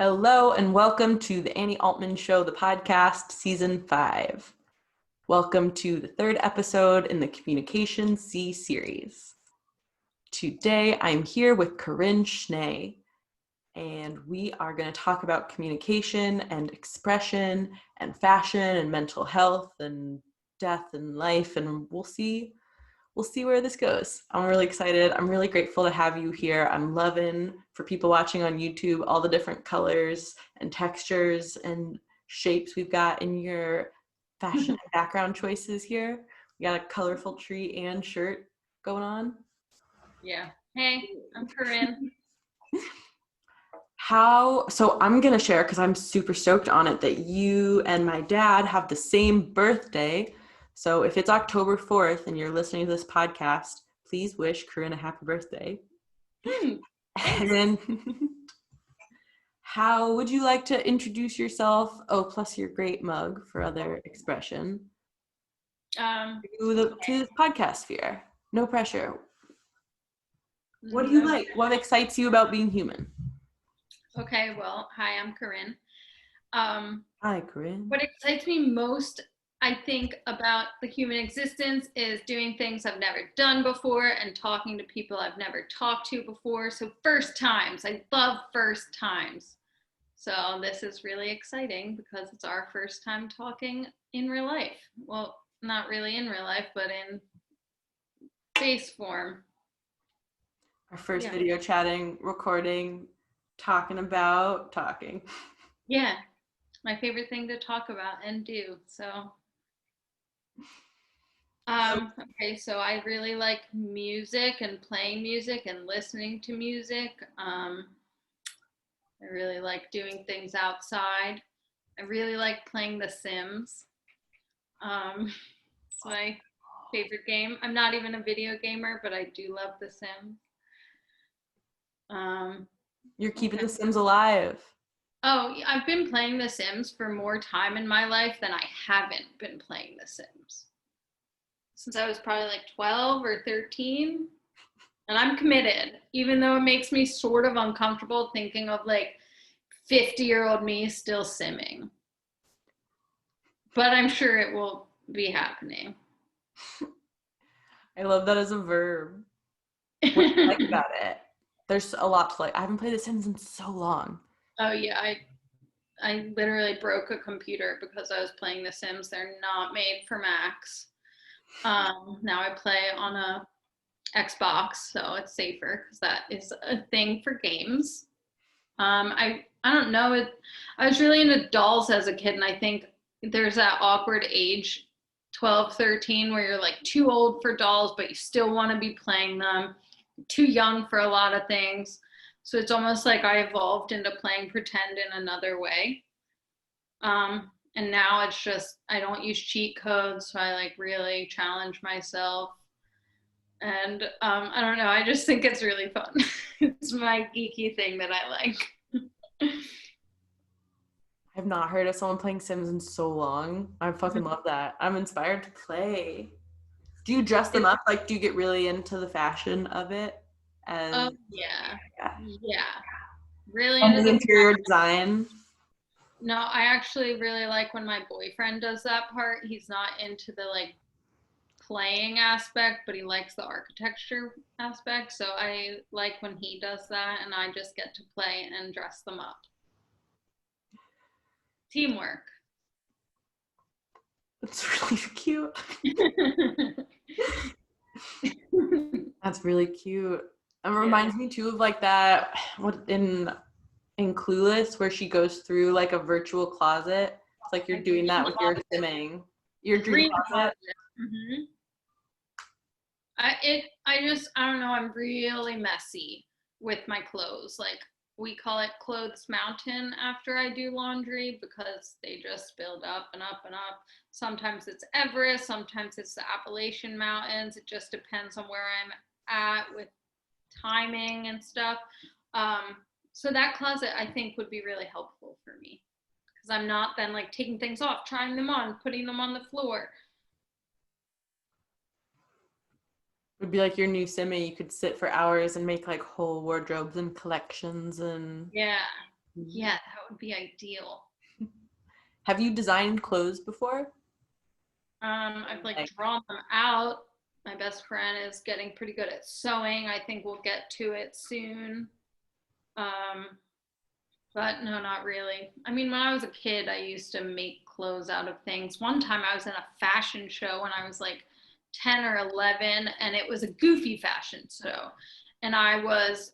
Hello and welcome to the Annie Altman Show, the podcast, season 5. Welcome to the third episode in the Communication C series. Today I'm here with Corinne Schnee, and we are going to talk about communication and expression and fashion and mental health and death and life, and we'll see where this goes. I'm really excited. I'm really grateful to have you here. I'm loving, for people watching on YouTube, all the different colors and textures and shapes we've got in your fashion and background choices here. We got a colorful tree and shirt going on. Yeah. Hey, I'm Corinne. So I'm going to share, because I'm super stoked on it, that you and my dad have the same birthday. So if it's October 4th and you're listening to this podcast, please wish Corinne a happy birthday. And then how would you like to introduce yourself? Oh, plus your great mug for other expression. To this podcast sphere. No pressure. What do you like? What excites you about being human? Okay, well, hi, I'm Corinne. Hi, Corinne. What excites me most, I think, about the human existence is doing things I've never done before and talking to people I've never talked to before. So first times, I love first times. So this is really exciting because it's our first time talking in real life. Well, not really in real life, but in face form. Our first video chatting, recording, talking. Yeah, my favorite thing to talk about and do. So, okay, so I really like music and playing music and listening to music. I really like doing things outside. I really like playing The Sims. It's my favorite game. I'm not even a video gamer, but I do love The Sims. You're keeping The Sims alive. Oh, I've been playing The Sims for more time in my life than I haven't been playing The Sims. Since I was probably like 12 or 13. And I'm committed, even though it makes me sort of uncomfortable thinking of like 50-year-old me still simming. But I'm sure it will be happening. I love that as a verb. What do you like about it? There's a lot to like. I haven't played The Sims in so long. Oh yeah, I literally broke a computer because I was playing The Sims. They're not made for Macs. Now I play on a Xbox, so it's safer because that is a thing for games. I don't know. I was really into dolls as a kid, and I think there's that awkward age, 12, 13, where you're like too old for dolls, but you still want to be playing them, too young for a lot of things. So it's almost like I evolved into playing pretend in another way. And now it's just, I don't use cheat codes, so I like really challenge myself. And I don't know, I just think it's really fun. It's my geeky thing that I like. I've not heard of someone playing Sims in so long. I fucking love that. I'm inspired to play. Do you dress them up? Like, do you get really into the fashion of it? Oh, yeah. Really And into the the interior design? No, I actually really like when my boyfriend does that part. He's not into the like playing aspect, but he likes the architecture aspect. So I like when he does that and I just get to play and dress them up. Teamwork. It's really cute. That's really cute. It reminds me too of like that, what in Clueless, where she goes through like a virtual closet. It's like you're doing that with your simming. Your dream closet. Mm-hmm. I don't know, I'm really messy with my clothes. Like we call it Clothes Mountain after I do laundry because they just build up and up and up. Sometimes it's Everest, sometimes it's the Appalachian Mountains. It just depends on where I'm at with timing and stuff. So that closet I think would be really helpful for me because I'm not then like taking things off, trying them on, putting them on the floor. It would be like your new Simmy. You could sit for hours and make like whole wardrobes and collections and Yeah. Yeah, that would be ideal. Have you designed clothes before? I've like drawn them out. My best friend is getting pretty good at sewing. I think we'll get to it soon. Um, but no, not really. I mean, when I was a kid, I used to make clothes out of things. One time I was in a fashion show when I was like 10 or 11, and it was a goofy fashion show. And I was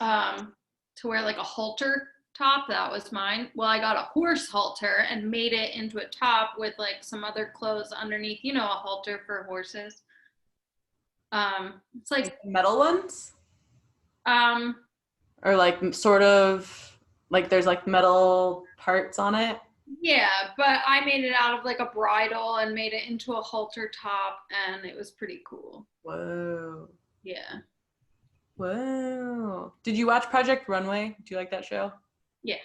to wear like a halter top. That was mine. Well, I got a horse halter and made it into a top with like some other clothes underneath. You know, a halter for horses. It's like Metal ones? um, Or like sort of like there's like metal parts on it? yeah, but I made it out of like a bridle and made it into a halter top, and it was pretty cool. Whoa. Yeah, Whoa. Did you watch Project Runway? Do you like that show? yeah,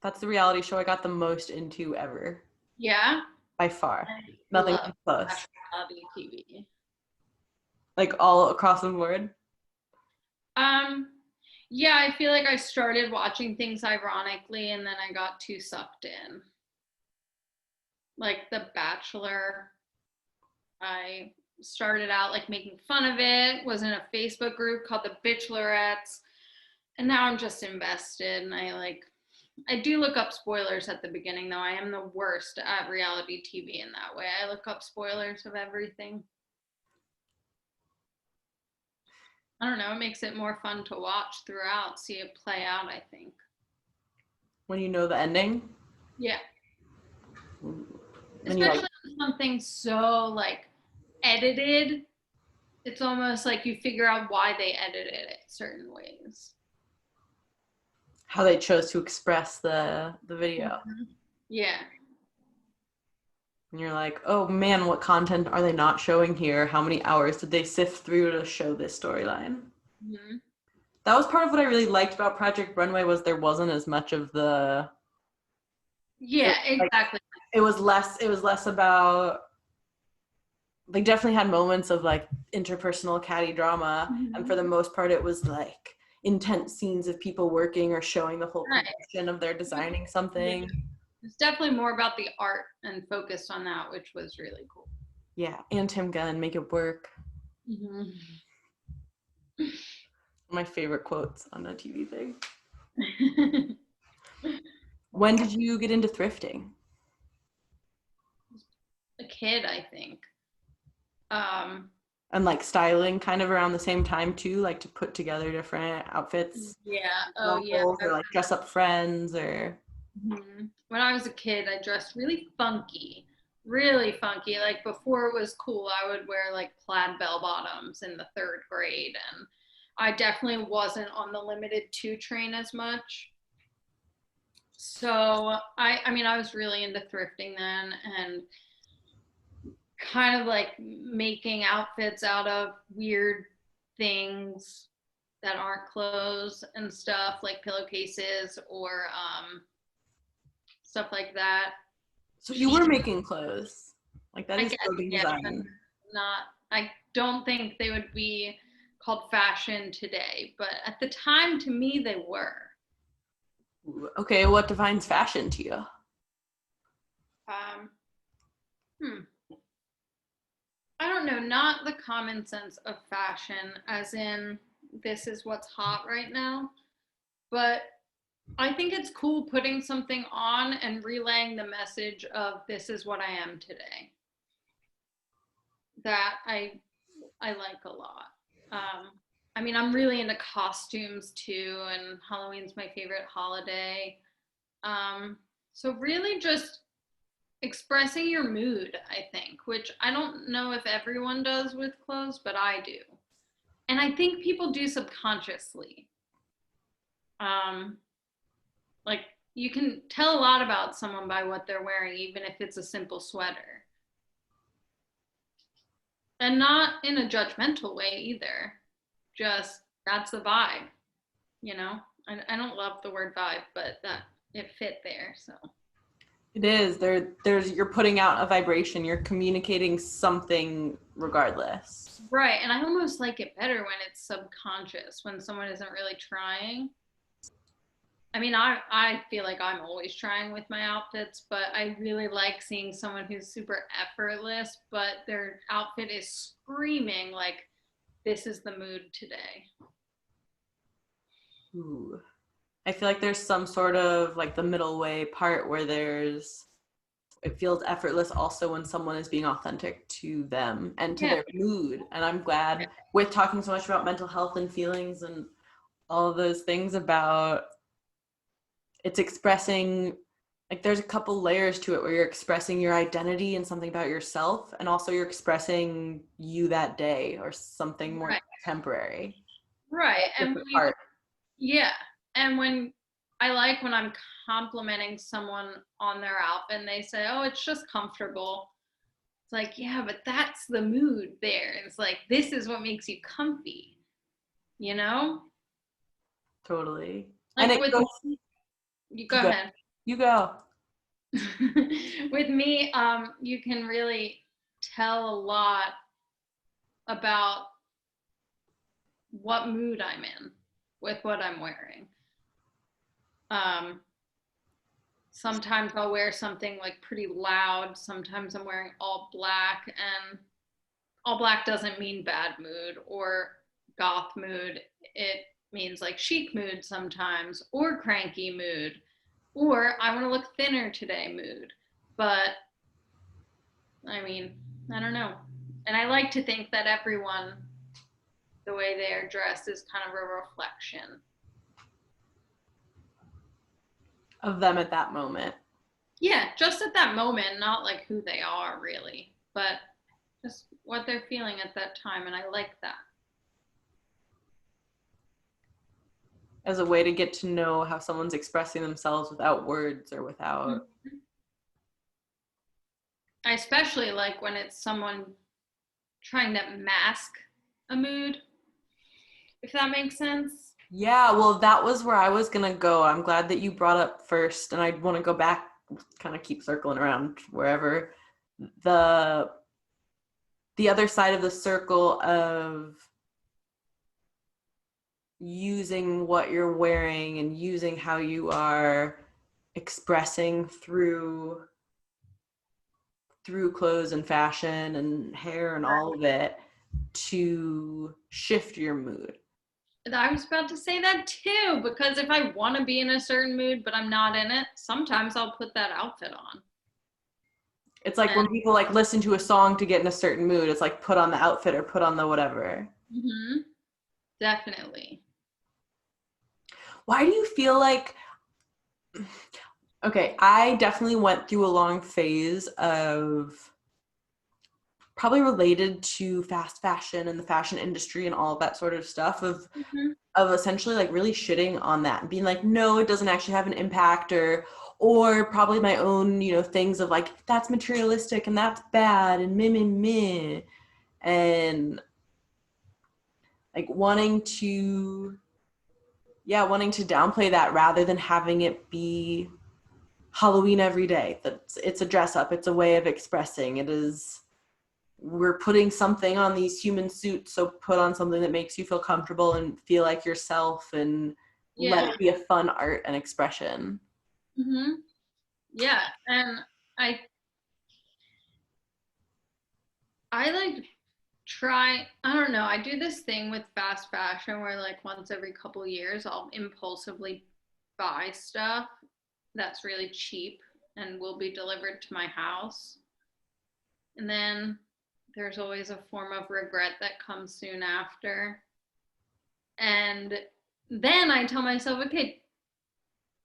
That's the reality show I got the most into ever. yeah. By far. I Nothing love comes close. reality TV. Like all across the board. Um, yeah, I feel like I started watching things ironically, and then I got too sucked in. Like The Bachelor, I started out like making fun of it, was in a Facebook group called The Bachelorettes, and now I'm just invested. And I do look up spoilers at the beginning, though. I am the worst at reality TV in that way. I look up spoilers of everything. I don't know, it makes it more fun to watch throughout, see it play out, I think. When you know the ending. Yeah. And you like Especially something so like edited, it's almost like you figure out why they edited it certain ways. how they chose to express the video. Mm-hmm. Yeah. And you're like, oh man, what content are they not showing here? How many hours did they sift through to show this storyline? Mm-hmm. That was part of what I really liked about Project Runway was there wasn't as much of the Yeah, like exactly. it was less about they definitely had moments of like interpersonal catty drama, and Mm-hmm. for the most part it was like intense scenes of people working or showing the whole Right. progression of their designing Yeah. something. It's definitely more about the art and focused on that, which was really cool. Yeah, and Tim Gunn, make it work. Mm-hmm. My favorite quotes on a TV thing. When did you get into thrifting? A kid, I think. Um, And like styling kind of around the same time too, like to put together different outfits, yeah. Oh, yeah. levels, or like dress up friends or When I was a kid, I dressed really funky, really funky. Like before it was cool, I would wear like plaid bell bottoms in the third grade, and I definitely wasn't on the limited two train as much. So I mean, I was really into thrifting then, and kind of like making outfits out of weird things that aren't clothes and stuff, like pillowcases or stuff like that. so you were making clothes. Like that I is guess, clothing yeah, but design. not, I don't think they would be called fashion today, but at the time, to me, they were. Okay, what defines fashion to you? Um, hmm. I don't know, not the common sense of fashion, as in this is what's hot right now, but I think it's cool putting something on and relaying the message of this is what I am today. That I like a lot. Um, I mean, I'm really into costumes too, and Halloween's my favorite holiday. So really just expressing your mood, I think, which I don't know if everyone does with clothes, but I do. And I think people do subconsciously. Um, like you can tell a lot about someone by what they're wearing, even if it's a simple sweater. And not in a judgmental way either. Just that's the vibe, you know? I don't love the word vibe, but that it fit there. So It is. There's you're putting out a vibration, you're communicating something regardless. right, and I almost like it better when it's subconscious, when someone isn't really trying. I mean, I feel like I'm always trying with my outfits, but I really like seeing someone who's super effortless, but their outfit is screaming like, this is the mood today. Ooh. I feel like there's some sort of like the middle way part where it feels effortless also when someone is being authentic to them and to Yeah. their mood. And I'm glad, with talking so much about mental health and feelings and all of those things, about it's expressing, like there's a couple layers to it where you're expressing your identity and something about yourself, and also you're expressing you that day or something more Right. temporary. Right. And Different part. yeah. And when I'm complimenting someone on their outfit and they say, oh, it's just comfortable. It's like, yeah, but that's the mood there. It's like, this is what makes you comfy, you know? Totally. And Like it with goes, you go you go. ahead. You go. With me, you can really tell a lot about what mood I'm in with what I'm wearing. Um, Sometimes I'll wear something like pretty loud. Sometimes I'm wearing all black, and all black doesn't mean bad mood or goth mood. It means like chic mood sometimes, or cranky mood, or I want to look thinner today mood. But I mean, I don't know. And I like to think that everyone, the way they are dressed, is kind of a reflection. Of them at that moment. Yeah, just at that moment, not like who they are really, but just what they're feeling at that time. And I like that. As a way to get to know how someone's expressing themselves without words or without. Mm-hmm. I especially like when it's someone trying to mask a mood, if that makes sense. Yeah, well, that was where I was gonna go. I'm glad that you brought up first, and I want to go back, kind of keep circling around wherever the the other side of the circle of using what you're wearing and using how you are expressing through clothes and fashion and hair and all of it to shift your mood. I was about to say that too, because if I want to be in a certain mood but I'm not in it, sometimes I'll put that outfit on. It's like And when people like listen to a song to get in a certain mood, it's like put on the outfit or put on the whatever. mm-hmm, definitely. Why do you feel like, okay, I definitely went through a long phase of, probably related to fast fashion and the fashion industry and all of that sort of stuff, Mm-hmm. of essentially like really shitting on that and being like, no, it doesn't actually have an impact, or probably my own, things of like, that's materialistic and that's bad and meh, meh, meh. And like wanting to downplay that rather than having it be Halloween every day. That it's a dress up, it's a way of expressing. We're putting something on these human suits, so put on something that makes you feel comfortable and feel like yourself, and let Yeah. it be a fun art and expression. Mm-hmm. Yeah. And I I like I don't know, I do this thing with fast fashion where like once every couple years I'll impulsively buy stuff that's really cheap and will be delivered to my house. And then there's always a form of regret that comes soon after. And then I tell myself, okay,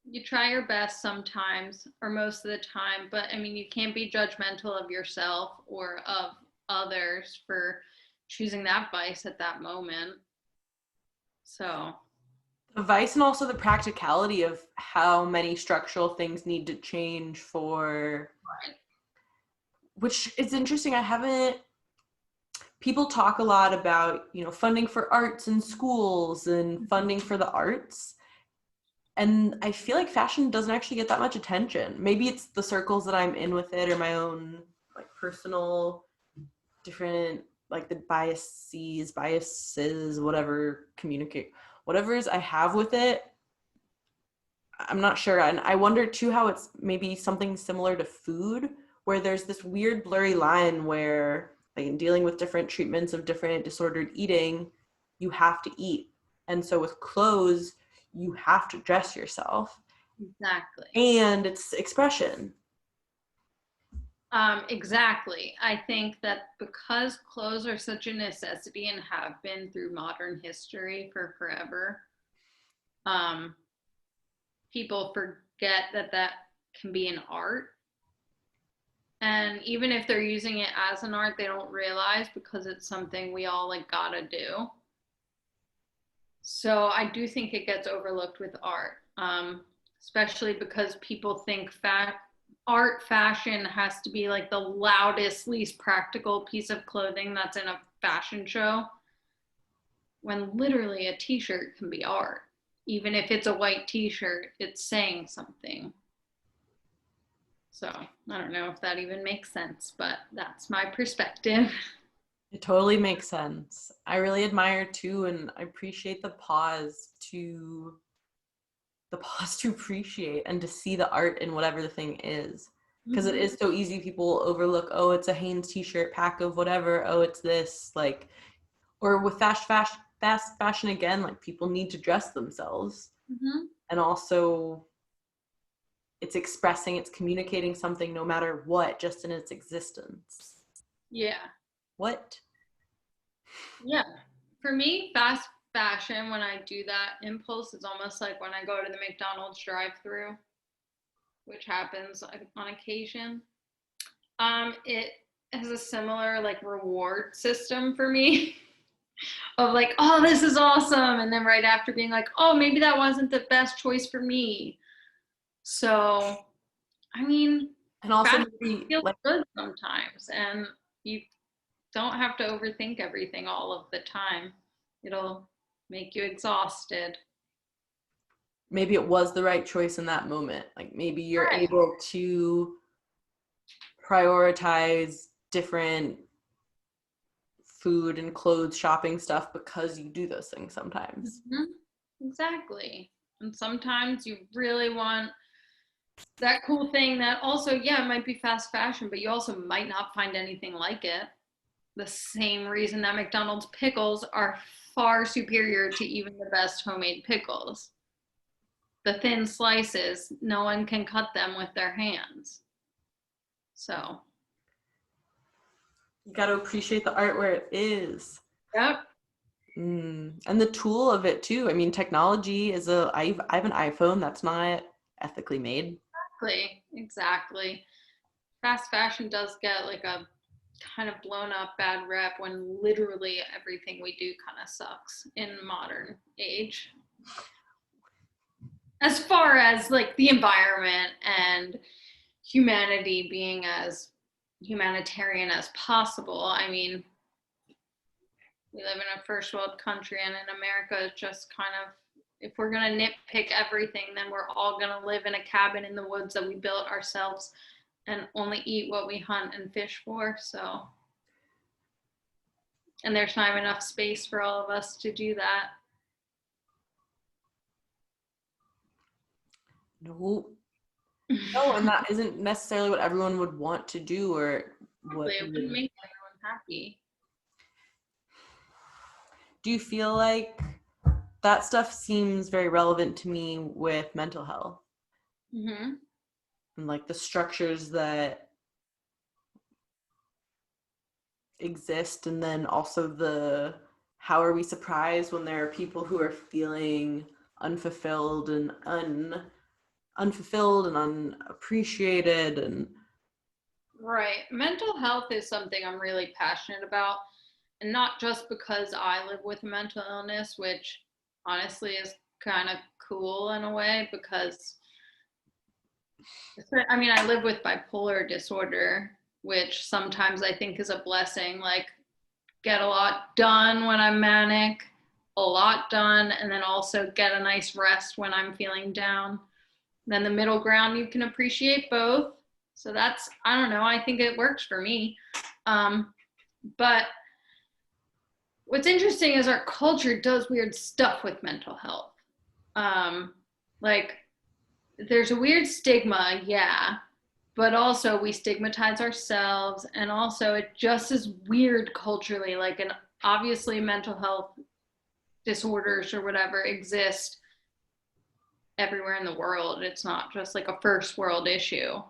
you try your best sometimes or most of the time, but I mean, you can't be judgmental of yourself or of others for choosing that vice at that moment. So, The vice and also the practicality of how many structural things need to change for, which is interesting. People talk a lot about, funding for arts in schools and funding for the arts. And I feel like fashion doesn't actually get that much attention. Maybe it's the circles that I'm in with it, or my own like personal different, like the biases, whatever I have with it. I'm not sure. And I wonder too how it's maybe something similar to food, where there's this weird blurry line where, like, in dealing with different treatments of different disordered eating, you have to eat. And so with clothes, you have to dress yourself. Exactly. And it's expression. Exactly. I think that because clothes are such a necessity and have been through modern history for forever, people forget that that can be an art. And even if they're using it as an art, they don't realize because it's something we all like gotta do. So I do think it gets overlooked with art, especially because people think art fashion has to be like the loudest, least practical piece of clothing that's in a fashion show, when literally a t-shirt can be art. Even if it's a white t-shirt, it's saying something. So I don't know if that even makes sense, but that's my perspective. It totally makes sense. I really admire too, and I appreciate the pause to appreciate and to see the art in whatever the thing is. Because it is so easy, people overlook, oh, it's a Hanes t-shirt pack of whatever, oh, it's this, like, or with fast fashion again, like, people need to dress themselves. Mm-hmm. And also it's expressing, it's communicating something no matter what, just in its existence. Yeah. What? Yeah. For me, fast fashion, when I do that impulse, is almost like when I go to the McDonald's drive-through, which happens on occasion. It has a similar like reward system for me of like, oh, this is awesome. And then right after being like, oh, maybe that wasn't the best choice for me. So, I mean, And also fashion maybe feels like, good sometimes, and you don't have to overthink everything all of the time. It'll make you exhausted. maybe it was the right choice in that moment. Like, maybe you're Right. able to prioritize different food and clothes shopping stuff because you do those things sometimes. Mm-hmm. Exactly. And sometimes you really want that cool thing that also, yeah, it might be fast fashion, but you also might not find anything like it. The same reason that McDonald's pickles are far superior to even the best homemade pickles. The thin slices, no one can cut them with their hands. So, You got to appreciate the art where it is. yep. And the tool of it too. I mean, technology is I have an iPhone that's not ethically made. Exactly. Fast fashion does get like a kind of blown up bad rep when literally everything we do kind of sucks in modern age. As far as like the environment and humanity being as humanitarian as possible. I mean, we live in a first world country, and in America, it's just kind of, if we're going to nitpick everything, then we're all going to live in a cabin in the woods that we built ourselves and only eat what we hunt and fish for. So, and there's not enough space for all of us to do that. No, no, and that isn't necessarily what everyone would want to do or what It wouldn't would. make everyone happy. Do you feel like that stuff seems very relevant to me with mental health Mm-hmm. and like the structures that exist, and then also the how are we surprised when there are people who are feeling unfulfilled and unfulfilled and unappreciated. And Right. Mental health is something I'm really passionate about. And not just because I live with a mental illness, which honestly is kind of cool in a way, because I mean, I live with bipolar disorder, which sometimes I think is a blessing. Like, get a lot done when I'm manic, a lot done, and then also get a nice rest when I'm feeling down. Then the middle ground, you can appreciate both. So that's, I don't know, I think it works for me. But what's interesting is our culture does weird stuff with mental health. Like, there's a weird stigma, yeah, but also we stigmatize ourselves, and also it just is weird culturally. Like, and obviously mental health disorders or whatever exist everywhere in the world. It's not just like a first world issue.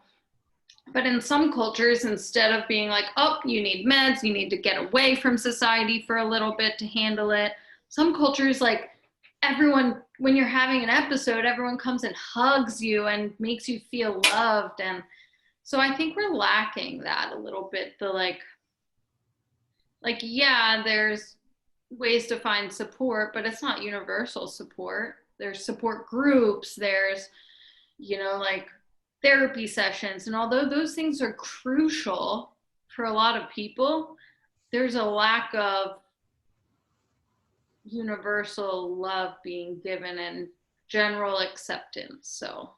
But in some cultures, instead of being like, oh, you need meds, you need to get away from society for a little bit to handle it, some cultures, like, everyone, when you're having an episode, everyone comes and hugs you and makes you feel loved. And so I think we're lacking that a little bit. The yeah, there's ways to find support, but it's not universal support. There's support groups, there's, like, therapy sessions. And although those things are crucial for a lot of people, there's a lack of universal love being given and general acceptance. So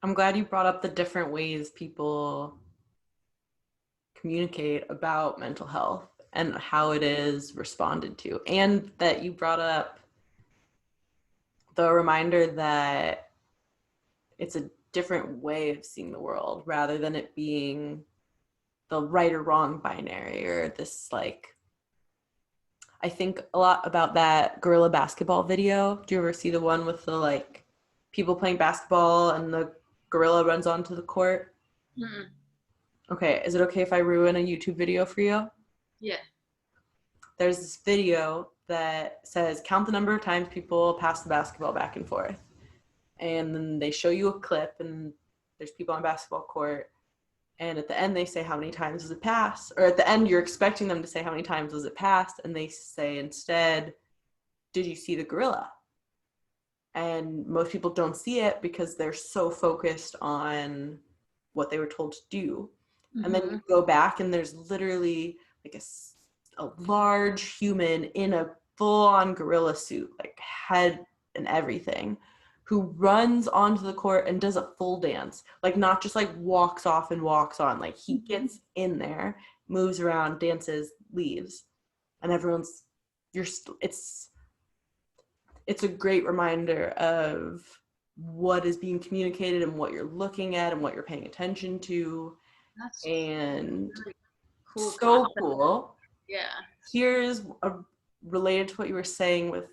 I'm glad you brought up the different ways people communicate about mental health and how it is responded to, and that you brought up the reminder that it's a different way of seeing the world rather than it being the right or wrong binary, or this, like, I think a lot about that gorilla basketball video. Do you ever see the one with the, like, people playing basketball and the gorilla runs onto the court? mm-mm. Okay, is it okay if I ruin a YouTube video for you? Yeah. There's this video that says count the number of times people pass the basketball back and forth. And then they show you a clip and there's people on a basketball court. And at the end they say, how many times was it passed? Or at the end you're expecting them to say, how many times was it passed? And they say instead, did you see the gorilla? And most people don't see it because they're so focused on what they were told to do. Mm-hmm. And then you go back and there's literally like a large human in a full-on gorilla suit, like head and everything, who runs onto the court and does a full dance, like not just like walks off and walks on, like he gets in there, moves around, dances, leaves, and everyone's, it's a great reminder of what is being communicated and what you're looking at and what you're paying attention to. That's and really cool. So concept. Cool. Yeah. Here's related to what you were saying with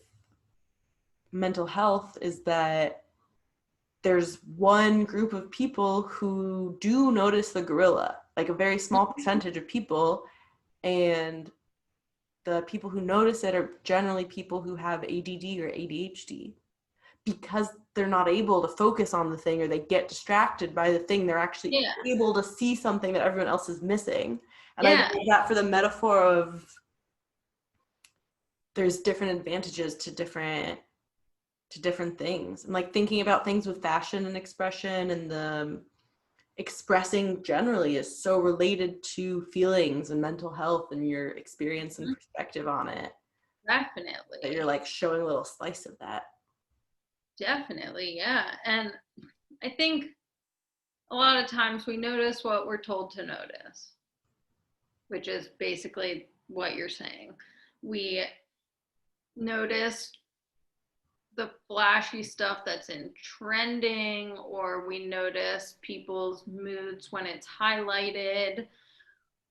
mental health, is that there's one group of people who do notice the gorilla, like a very small percentage of people, and the people who notice it are generally people who have ADD or ADHD, because they're not able to focus on the thing, or they get distracted by the thing. They're actually able to see something that everyone else is missing. And I use that for the metaphor of there's different advantages to different things. And like thinking about things with fashion and expression, and the expressing generally is so related to feelings and mental health and your experience and perspective on it. Definitely. That you're like showing a little slice of that. Definitely, yeah. And I think a lot of times we notice what we're told to notice, which is basically what you're saying. We notice the flashy stuff that's in trending, or we notice people's moods when it's highlighted,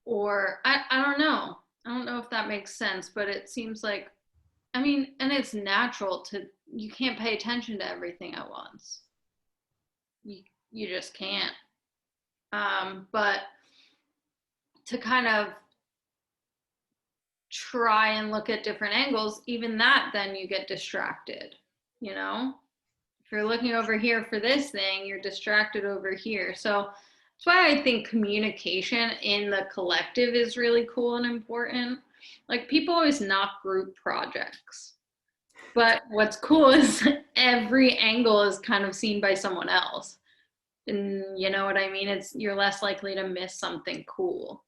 or I don't know. I don't know if that makes sense, but it seems like, I mean, and it's natural you can't pay attention to everything at once. You just can't. But to kind of try and look at different angles, even that, then you get distracted, you know? If you're looking over here for this thing, you're distracted over here. So that's why I think communication in the collective is really cool and important. Like, people always knock group projects, but what's cool is every angle is kind of seen by someone else. And you know what I mean? You're less likely to miss something cool.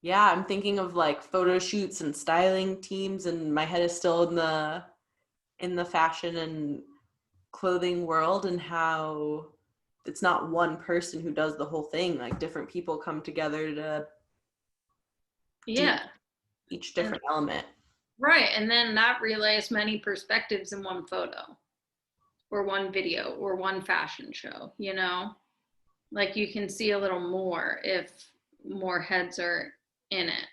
Yeah, I'm thinking of like photo shoots and styling teams, and my head is still in the fashion and clothing world, and how it's not one person who does the whole thing. Like different people come together to do each different element. Right. And then that relays many perspectives in one photo or one video or one fashion show, you know? Like you can see a little more if more heads are in it,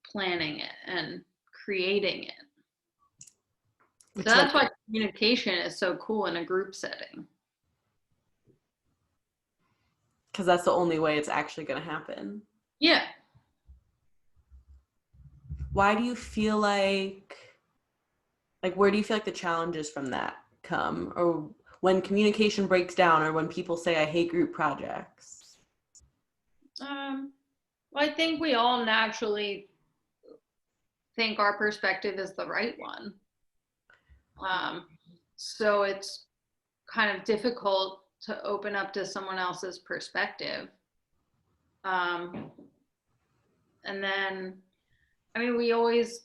planning it and creating it. So that's why communication is so cool in a group setting. Because that's the only way it's actually going to happen. Yeah. Why do you feel like where do you feel like the challenges from that come? Or when communication breaks down, or when people say, I hate group projects? Well, I think we all naturally think our perspective is the right one. So it's kind of difficult to open up to someone else's perspective. And then, I mean, we always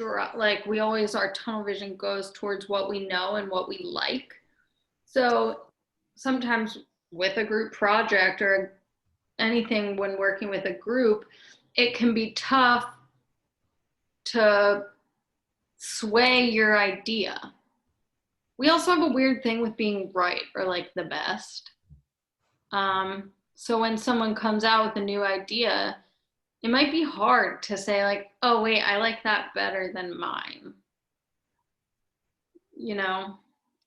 our tunnel vision goes towards what we know and what we like. So sometimes with a group project or anything when working with a group, it can be tough to sway your idea. We also have a weird thing with being right or like the best. So when someone comes out with a new idea, it might be hard to say like, oh wait, I like that better than mine. You know,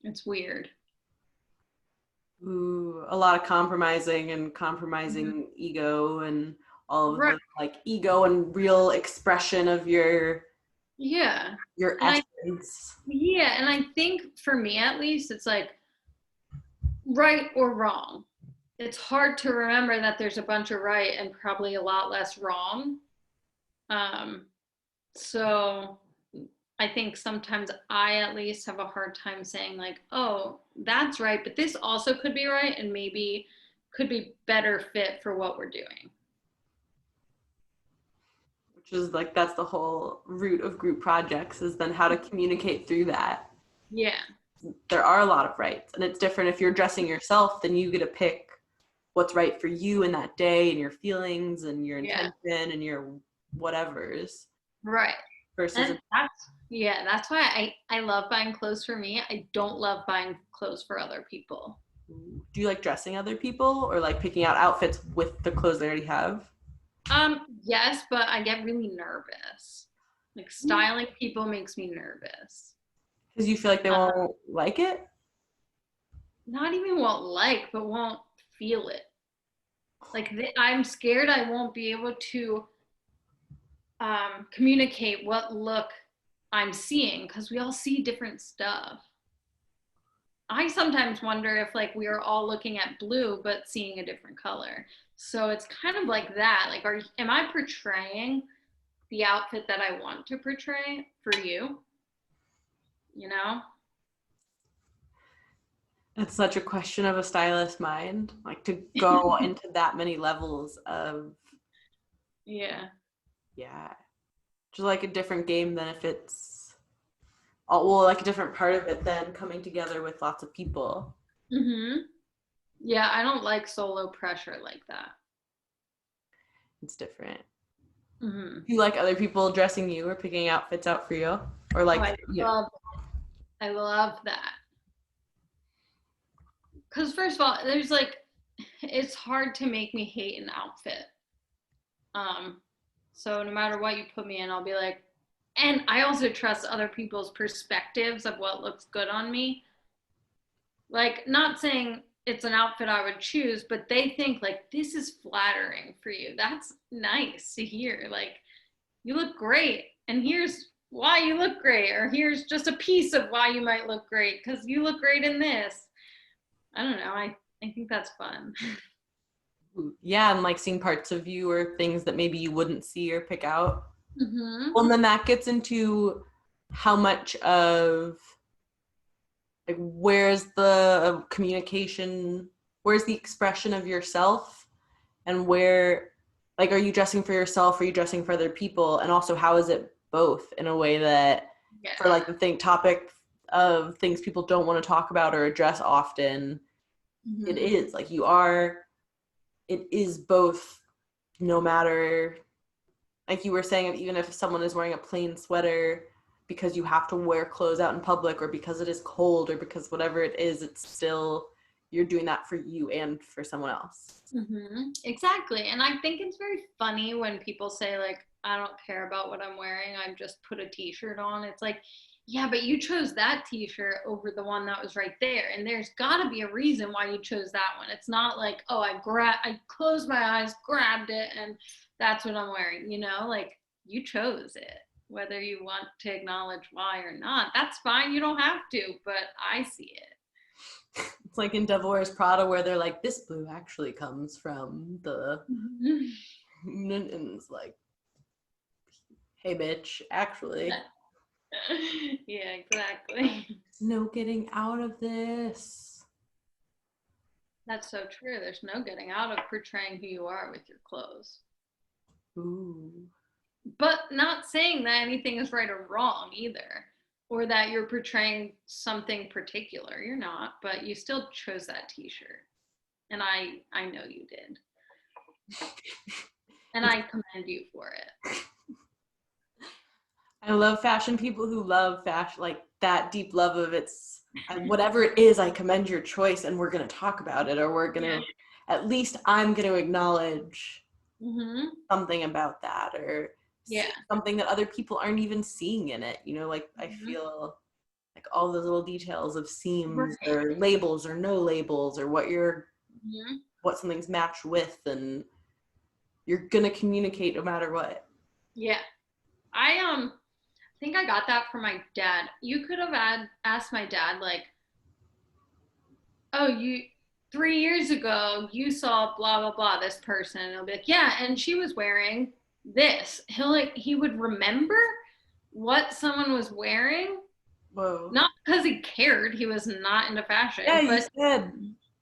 it's weird. Ooh, a lot of compromising ego and all of the like ego and real expression of your essence. And I think for me at least, it's like right or wrong. It's hard to remember that there's a bunch of right and probably a lot less wrong. So I think sometimes I at least have a hard time saying like, oh, that's right, but this also could be right and maybe could be better fit for what we're doing. Which is like, that's the whole root of group projects, is then how to communicate through that. Yeah. There are a lot of rights, and it's different if you're dressing yourself, then you get to pick what's right for you in that day and your feelings and your intention and your whatevers. Right. Versus that's why I love buying clothes for me. I don't love buying clothes for other people. Do you like dressing other people or like picking out outfits with the clothes they already have? Yes, but I get really nervous. Like styling people makes me nervous. Because you feel like they won't like it? Not even won't like, but won't feel it. Like I'm scared I won't be able to communicate what look I'm seeing, because we all see different stuff. I sometimes wonder if like we are all looking at blue but seeing a different color. So it's kind of like that. Like, am I portraying the outfit that I want to portray for you? You know? It's such a question of a stylist mind, like to go into that many levels of just like a different game than if it's like a different part of it than coming together with lots of people. Yeah, I don't like solo pressure like that. It's different. Do you like other people dressing you or picking outfits out for you, or like I love that. Because first of all, there's like, it's hard to make me hate an outfit. So no matter what you put me in, I'll be like, and I also trust other people's perspectives of what looks good on me. Like, not saying it's an outfit I would choose, but they think like, this is flattering for you. That's nice to hear. Like, you look great, and here's why you look great, or here's just a piece of why you might look great, because you look great in this. I don't know. I think that's fun. Yeah, and like seeing parts of you or things that maybe you wouldn't see or pick out. Well, and then that gets into how much of like, where's the communication, where's the expression of yourself, and where, like, are you dressing for yourself, are you dressing for other people, and also how is it both in a way that for like the topic of things people don't want to talk about or address often. Mm-hmm. It is like it is both, no matter, like you were saying, even if someone is wearing a plain sweater because you have to wear clothes out in public, or because it is cold, or because whatever it is, it's still, you're doing that for you and for someone else. Mm-hmm. Exactly. And I think it's very funny when people say, like, I don't care about what I'm wearing, I just put a t-shirt on. It's like, yeah, but you chose that t-shirt over the one that was right there, and there's got to be a reason why you chose that one. It's not like, oh, I closed my eyes, grabbed it, and that's what I'm wearing, you know? Like, you chose it. Whether you want to acknowledge why or not, that's fine. You don't have to, but I see it. It's like in Devil Wears Prada, where they're like, this blue actually comes from the, and it's like, hey, bitch, actually. Yeah, exactly. No getting out of this. That's so true. There's no getting out of portraying who you are with your clothes. Ooh. But not saying that anything is right or wrong either, or that you're portraying something particular. You're not, but you still chose that t-shirt. And I know you did. And I commend you for it. I love fashion people who love fashion, like that deep love of it's, whatever it is, I commend your choice, and we're going to talk about it, or we're going to, at least I'm going to acknowledge something about that, or something that other people aren't even seeing in it. You know, like I feel like all those little details of seams or labels or no labels, or what what something's matched with, and you're going to communicate no matter what. Yeah. I think I got that from my dad. You could have asked my dad, like, oh, 3 years ago, you saw blah, blah, blah, this person. And he'll be like, yeah, and she was wearing this. He would remember what someone was wearing. Whoa. Not because he cared. He was not into fashion. Yeah, but you said.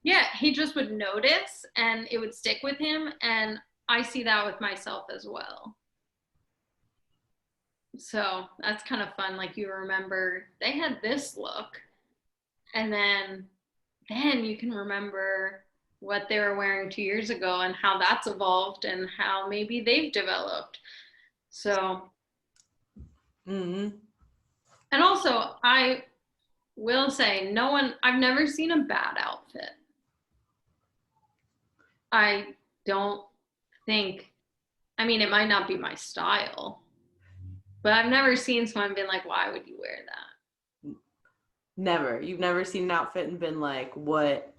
Yeah, he just would notice, and it would stick with him. And I see that with myself as well. So that's kind of fun. Like, you remember they had this look, and then you can remember what they were wearing 2 years ago and how that's evolved and how maybe they've developed. So, and also I will say, I've never seen a bad outfit. I don't think, I mean, it might not be my style, but I've never seen someone been like, why would you wear that? Never. You've never seen an outfit and been like, what?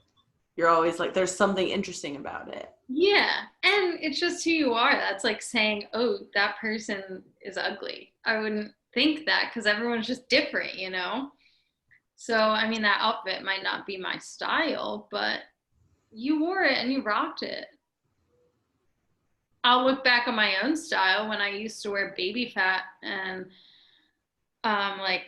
You're always like, there's something interesting about it. Yeah. And it's just who you are. That's like saying, oh, that person is ugly. I wouldn't think that, because everyone's just different, you know? So, I mean, that outfit might not be my style, but you wore it and you rocked it. I'll look back on my own style when I used to wear baby fat, and like,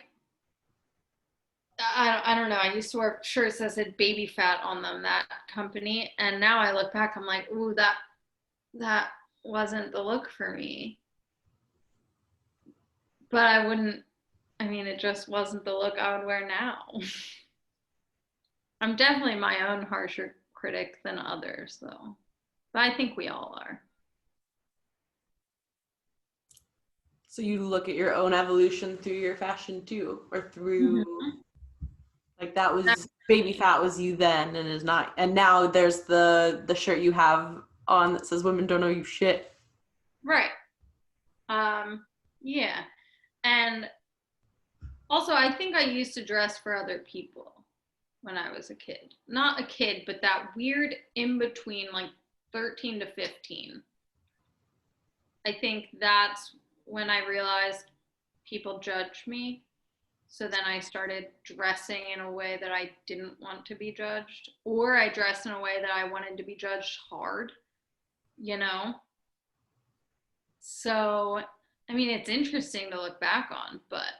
I don't know. I used to wear shirts that said baby fat on them, that company. And now I look back, I'm like, ooh, that wasn't the look for me. But it just wasn't the look I would wear now. I'm definitely my own harsher critic than others, though. But I think we all are. So you look at your own evolution through your fashion too, or through, like, that was, baby fat was you then, and is not, and now there's the shirt you have on that says women don't know you shit. Right. Yeah. And also, I think I used to dress for other people when I was a kid. Not a kid, but that weird in between, like 13 to 15. I think that's when I realized people judged me. So then I started dressing in a way that I didn't want to be judged, or I dressed in a way that I wanted to be judged hard, you know? So, I mean, it's interesting to look back on, but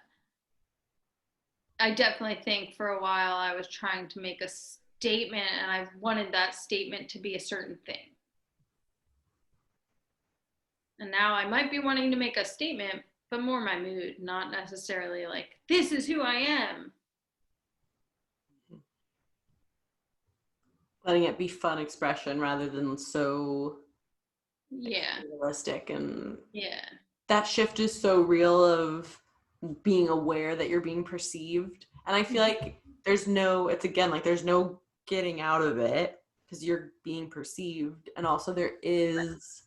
I definitely think for a while I was trying to make a statement, and I wanted that statement to be a certain thing. And now I might be wanting to make a statement, but more my mood, not necessarily like, this is who I am. letting it be fun expression rather than so like, Yeah. realistic. And Yeah. that shift is so real of being aware that you're being perceived. And I feel like it's again, like there's no getting out of it because you're being perceived. And also there is,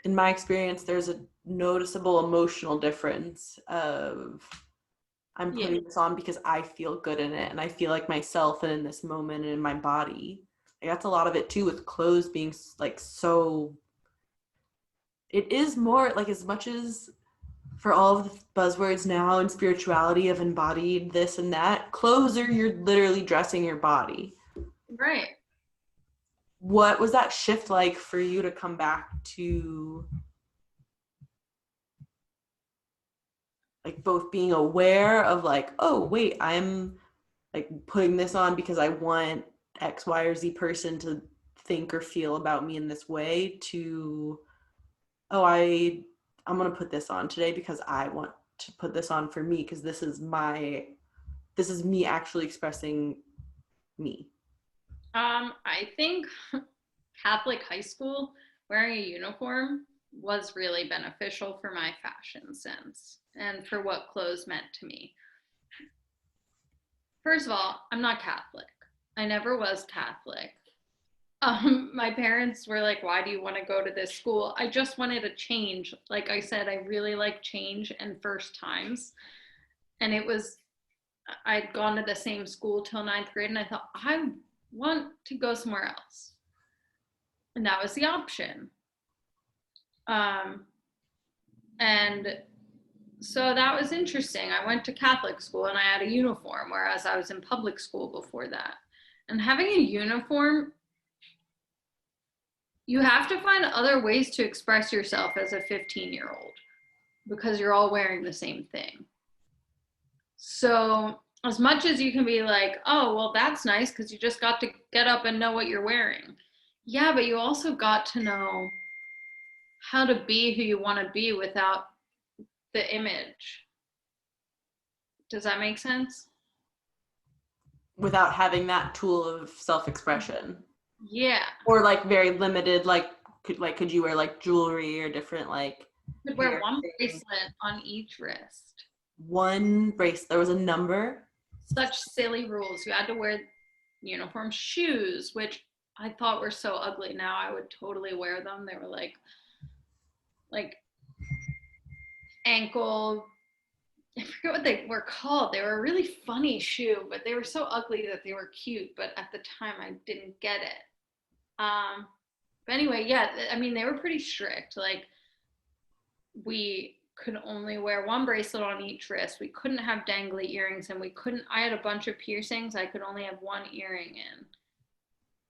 in my experience, there's a noticeable emotional difference of I'm Yeah. putting this on because I feel good in it and I feel like myself and in this moment and in my body. Like, that's a lot of it too with clothes being like so. It is more like as much as for all of the buzzwords now and spirituality of embodied this and that, clothes are you're literally dressing your body. Right. What was that shift like for you to come back to like both being aware of like, oh wait, I'm like putting this on because I want X, Y, or Z person to think or feel about me in this way to, oh, I'm gonna put this on today because I want to put this on for me because this is me actually expressing me. I think Catholic high school wearing a uniform was really beneficial for my fashion sense and for what clothes meant to me. First of all, I'm not Catholic. I never was Catholic. My parents were like, why do you want to go to this school? I just wanted a change. Like I said, I really like change and first times. And I'd gone to the same school till ninth grade, and I thought, I want to go somewhere else. And that was the option. Um, and so that was interesting. I went to Catholic school and I had a uniform, whereas I was in public school before that. And having a uniform, you have to find other ways to express yourself as a 15-year-old because you're all wearing the same thing. So, as much as you can be like, oh, well, that's nice because you just got to get up and know what you're wearing. Yeah, but you also got to know how to be who you want to be without the image. Does that make sense? Without having that tool of self-expression Yeah. or like very limited could you wear like jewelry or different like You could wear hair one things? bracelet on each wrist. One bracelet, there was a number. Such silly rules. You had to wear uniform shoes, which I thought were so ugly. Now I would totally wear them. They were like ankle, I forget what they were called. They were a really funny shoe, but they were so ugly that they were cute. But at the time, I didn't get it. But anyway, yeah, I mean, they were pretty strict. Like, we could only wear one bracelet on each wrist. We couldn't have dangly earrings, and I had a bunch of piercings. I could only have one earring in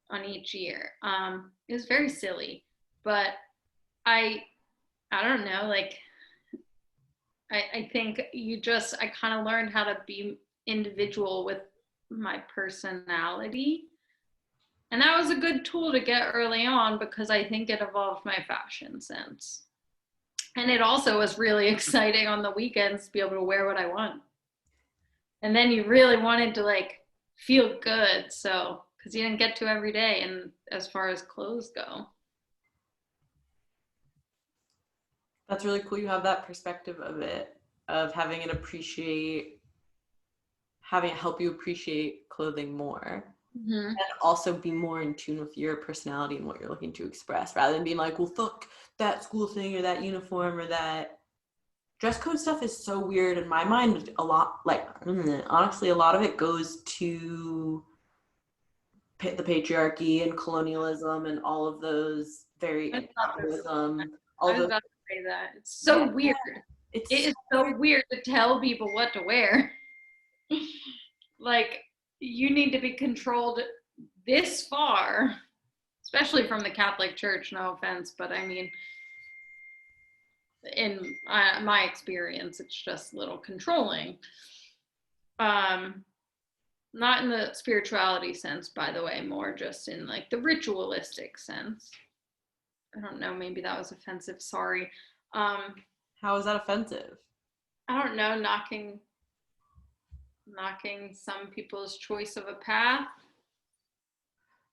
on each ear. It was very silly, but I, I don't know, like, I think I kind of learned how to be individual with my personality. And that was a good tool to get early on because I think it evolved my fashion sense. And it also was really exciting on the weekends to be able to wear what I want. And then you really wanted to like feel good. So, because you didn't get to every day. And as far as clothes go, That's really cool you have that perspective of it, of having it help you appreciate clothing more mm-hmm. and also be more in tune with your personality and what you're looking to express rather than being like, well, fuck that school thing or that uniform or that dress code stuff is so weird in my mind. A lot, like, honestly, a lot of it goes to the patriarchy and colonialism and all of those very and capitalism, I all was those. about to say that. It's Yeah, so weird. It it's is so weird to tell people what to wear. Like, you need to be controlled this far, especially from the Catholic Church. No offense, but I mean, in my experience, it's just a little controlling. Um, Not in the spirituality sense, by the way, more just in like the ritualistic sense. I don't know, maybe that was offensive. Sorry. Um, how is that offensive? I don't know, knocking knocking some people's choice of a path.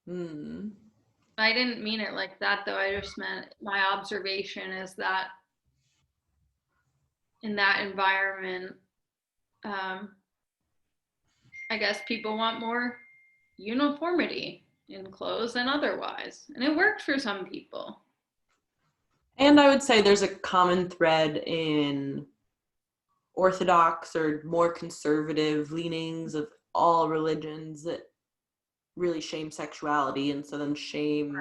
Hmm. I didn't mean it like that, though. I just meant my observation is that in that environment, um, I guess people want more uniformity in clothes and otherwise. And it worked for some people. And I would say there's a common thread in Orthodox or more conservative leanings of all religions that really shame sexuality, and so then shame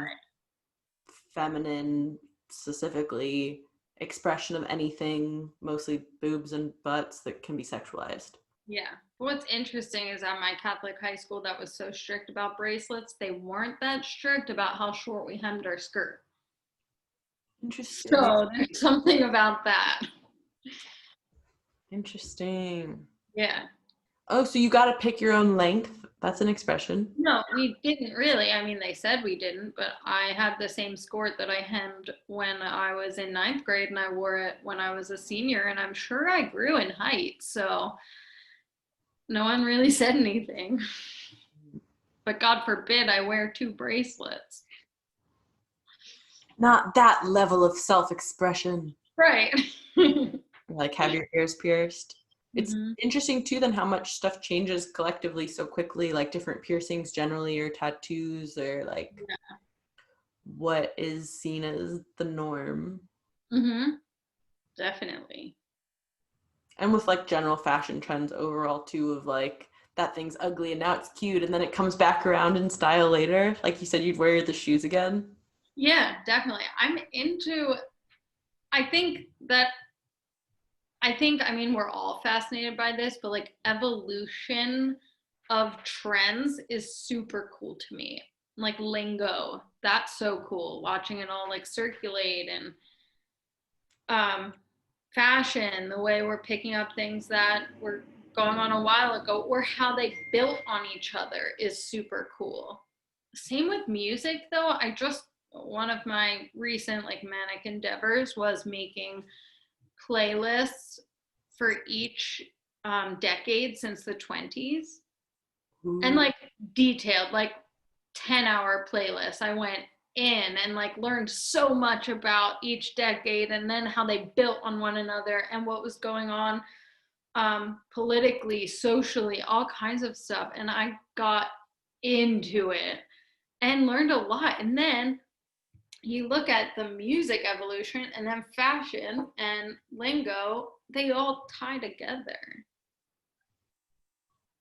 feminine, specifically expression of anything, mostly boobs and butts, that can be sexualized. Yeah. What's interesting is at my Catholic high school that was so strict about bracelets, they weren't that strict about how short we hemmed our skirt. Interesting. So there's something about that. Interesting. Yeah. Oh, so you got to pick your own length. That's an expression. No, we didn't really. I mean, they said we didn't, but I had the same skirt that I hemmed when I was in ninth grade, and I wore it when I was a senior, and I'm sure I grew in height. So no one really said anything. But God forbid I wear 2 bracelets. Not that level of self-expression. Right. Like have your ears pierced. It's Mm-hmm. interesting too then how much stuff changes collectively so quickly, like different piercings generally or tattoos or like what is seen as the norm. Mm-hmm. Definitely. And with like general fashion trends overall too, of like that thing's ugly and now it's cute and then it comes back around in style later. Like you said, you'd wear the shoes again. Yeah, definitely. I think that, I mean, we're all fascinated by this, but like evolution of trends is super cool to me. Like lingo, that's so cool. Watching it all like circulate and um, fashion, the way we're picking up things that were going on a while ago, or how they built on each other is super cool. Same with music, though. One of my recent like manic endeavors was making playlists for each decade since the 20s, and Ooh. like detailed, like 10-hour playlists. I went in and like learned so much about each decade and then how they built on one another and what was going on politically, socially, all kinds of stuff. And I got into it and learned a lot. And then you look at the music evolution and then fashion and lingo, they all tie together.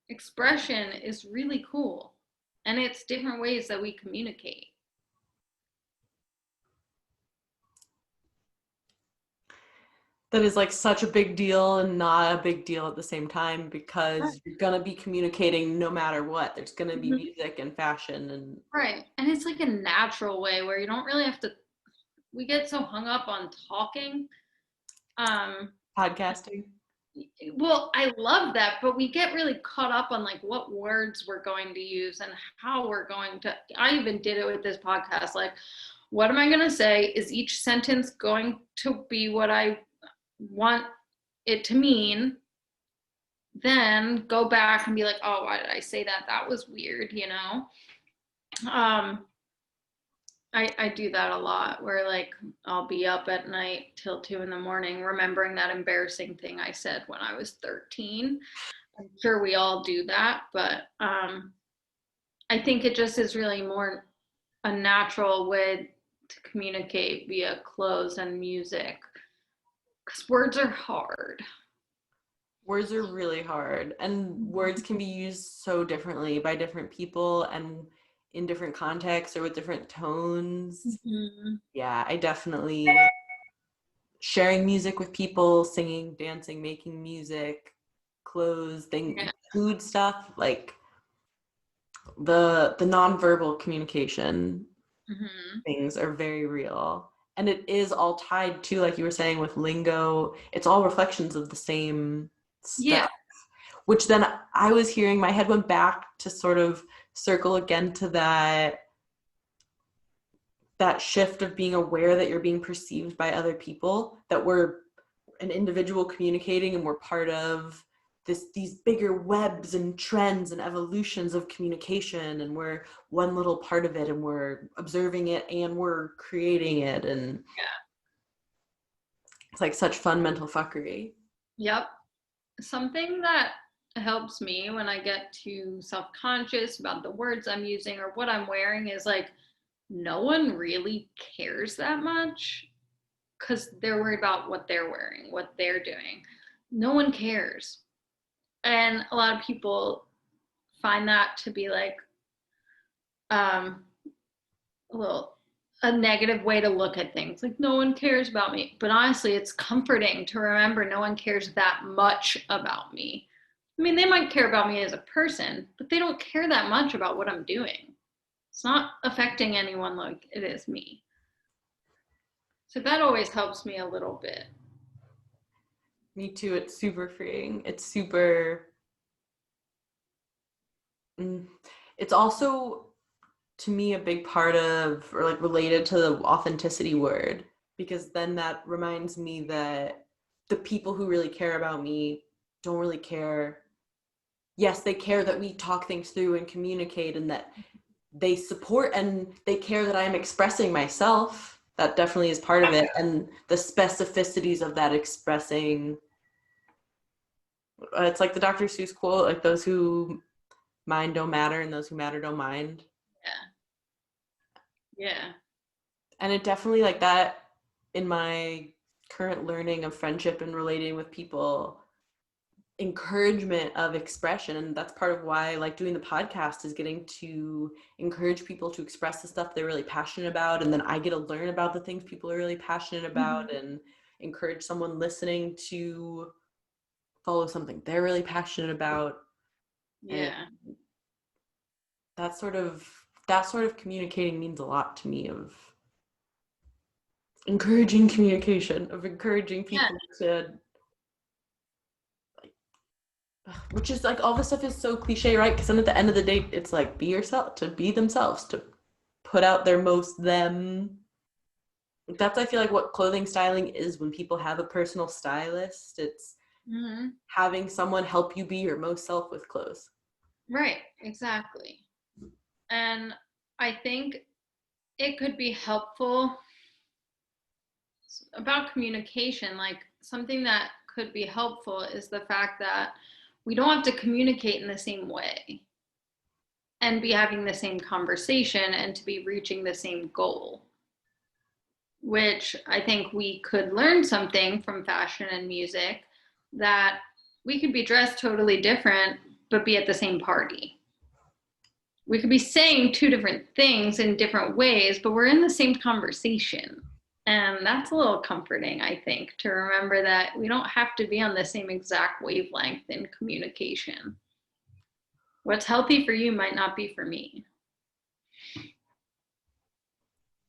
Expression is really cool. And it's different ways that we communicate. That is like such a big deal and not a big deal at the same time Right. because you're gonna be communicating no matter what. There's gonna be Mhm. music and fashion and Right. And it's like a natural way where you don't really have to, we get so hung up on talking. Um, podcasting. well, I love that, but we get really caught up on like what words we're going to use and how we're going to. I even did it with this podcast. Like, what am I going to say? Is each sentence going to be what I want it to mean? Then go back and be like, oh, why did I say that? That was weird, you know? Um, I do that a lot where like I'll be up at night till 2 in the morning remembering that embarrassing thing I said when I was 13. I'm sure we all do that, but I think it just is really more a natural way to communicate via clothes and music because words are hard. Words are really hard and words can be used so differently by different people and in different contexts or with different tones. Mm-hmm. Yeah, I definitely sharing music with people, singing, dancing, making music, clothes, Yeah. food stuff, like the nonverbal communication Mm-hmm. things are very real. And it is all tied to, like you were saying, with lingo, it's all reflections of the same Yeah. stuff. Which then I was hearing, my head went back to sort of circle again to that shift of being aware that you're being perceived by other people, that we're an individual communicating and we're part of these bigger webs and trends and evolutions of communication, and we're one little part of it, and we're observing it and we're creating it, and it's like such fun mental fuckery. Yep. Something that helps me when I get too self-conscious about the words I'm using or what I'm wearing is like, no one really cares that much because they're worried about what they're wearing, what they're doing. No one cares. And a lot of people find that to be like a negative way to look at things. Like, no one cares about me. But honestly, it's comforting to remember no one cares that much about me. I mean, they might care about me as a person, but they don't care that much about what I'm doing. It's not affecting anyone like it is me. So that always helps me a little bit. Me too. It's super freeing. It's super. It's also, to me, a big part of, or like related to the authenticity word, because then that reminds me that the people who really care about me don't really care. Yes, they care that we talk things through and communicate, and that they support and they care that I'm expressing myself. That definitely is part of it. And the specificities of that expressing, it's like the Dr. Seuss quote, like, those who mind don't matter and those who matter don't mind. Yeah. And it definitely, like, that in my current learning of friendship and relating with people, encouragement of expression, and that's part of why I like doing the podcast, is getting to encourage people to express the stuff they're really passionate about, and then I get to learn about the things people are really passionate about, and encourage someone listening to follow something they're really passionate about. Yeah. And that sort of communicating means a lot to me, of encouraging communication, of encouraging people to, which is like, all this stuff is so cliche, right? Because then at the end of the day, it's like, be yourself, to be themselves, to put out their most them. That's, I feel like, what clothing styling is. When people have a personal stylist, it's having someone help you be your most self with clothes. Right, exactly. And I think it could be helpful about communication. Like, something that could be helpful is the fact that we don't have to communicate in the same way and be having the same conversation and to be reaching the same goal, which I think we could learn something from fashion and music, that we could be dressed totally different but be at the same party. We could be saying two different things in different ways, but we're in the same conversation. And that's a little comforting, I think, to remember that we don't have to be on the same exact wavelength in communication. What's healthy for you might not be for me.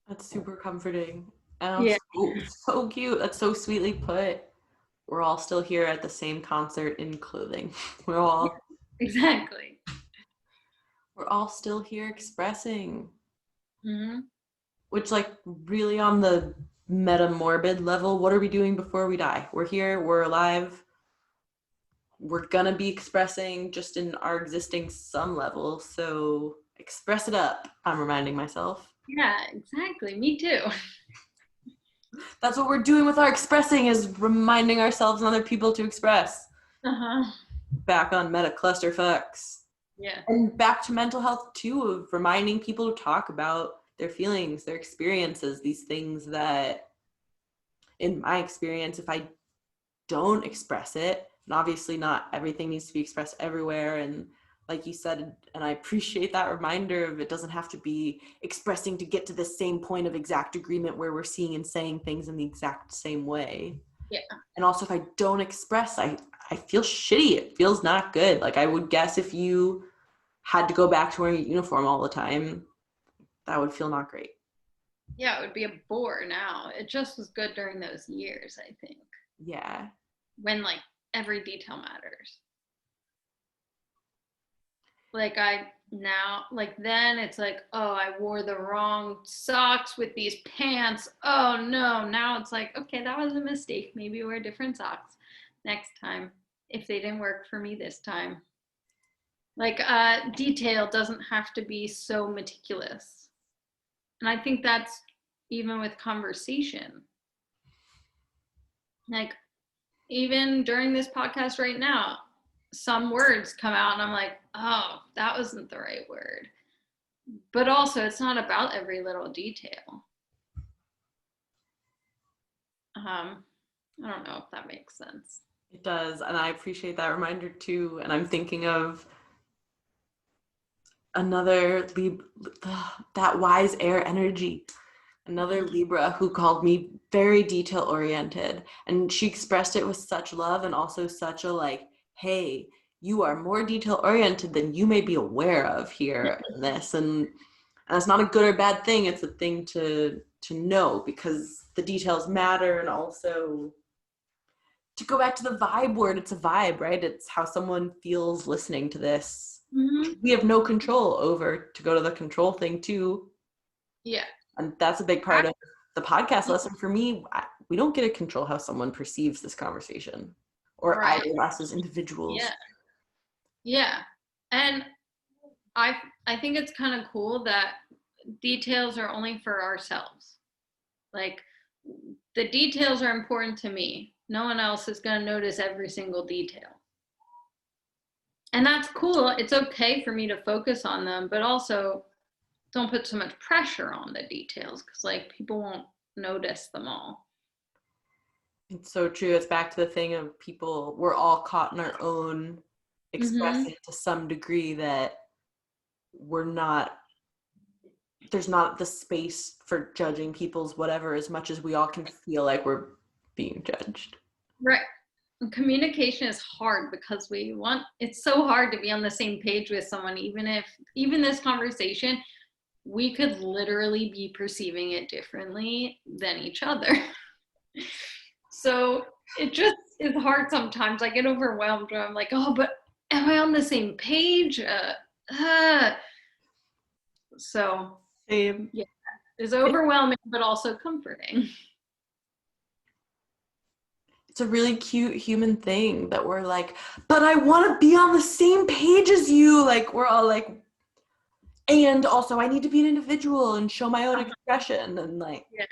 That's super comforting. And Yeah. also so cute. That's so sweetly put. We're all still here at the same concert in clothing. Exactly. We're all still here expressing. Mm-hmm. Which, like, really on the meta morbid level, what are we doing before we die? We're here, we're alive, we're gonna be expressing just in our existing some level, so express it up, I'm reminding myself. Yeah, exactly. Me too. That's what we're doing with our expressing, is reminding ourselves and other people to express. Uh-huh. Back on meta clusterfucks. Yeah. And back to mental health too, of reminding people to talk about their feelings, their experiences, these things that, in my experience, if I don't express it, and obviously not everything needs to be expressed everywhere, and like you said, and I appreciate that reminder of, it doesn't have to be expressing to get to the same point of exact agreement where we're seeing and saying things in the exact same way. Yeah. And also, if I don't express, I feel shitty. It feels not good. Like, I would guess if you had to go back to wearing a uniform all the time, that would feel not great. Yeah, it would be a bore now. It just was good during those years, I think. Yeah. When like every detail matters. Like then it's like, oh, I wore the wrong socks with these pants. Oh no. Now it's like, okay, that was a mistake. Maybe wear different socks next time. if they didn't work for me this time. Like, detail doesn't have to be so meticulous. And I think that's even with conversation. Like, even during this podcast right now, some words come out and I'm like, oh, that wasn't the right word. But also, it's not about every little detail. I don't know if that makes sense. It does, and I appreciate that reminder too. And I'm thinking of another that wise air energy, another Libra who called me very detail oriented, and she expressed it with such love and also such a like, hey, you are more detail oriented than you may be aware of here in this, and it's not a good or bad thing. It's a thing to know, because the details matter. And also, to go back to the vibe word, it's a vibe, right? It's how someone feels listening to this. Mm-hmm. We have no control over, to go to the control thing too. Yeah. And that's a big part of the podcast lesson for me. We don't get to control how someone perceives this conversation, or Right. either of us as individuals. Yeah. Yeah. And I think it's kind of cool that details are only for ourselves. Like, the details are important to me. No one else is going to notice every single detail. And that's cool. It's okay for me to focus on them, but also don't put so much pressure on the details, because like people won't notice them all. It's so true. It's back to the thing of people, we're all caught in our own expressing to some degree that there's not the space for judging people's whatever, as much as we all can feel like we're being judged. Right. And communication is hard because it's so hard to be on the same page with someone, even this conversation, we could literally be perceiving it differently than each other. So it just is hard sometimes. I get overwhelmed when I'm like, oh, but am I on the same page? So Same. yeah, it's overwhelming, but also comforting. It's a really cute human thing that we're like, but I want to be on the same page as you. Like, we're all like, and also I need to be an individual and show my own expression. And like, yeah.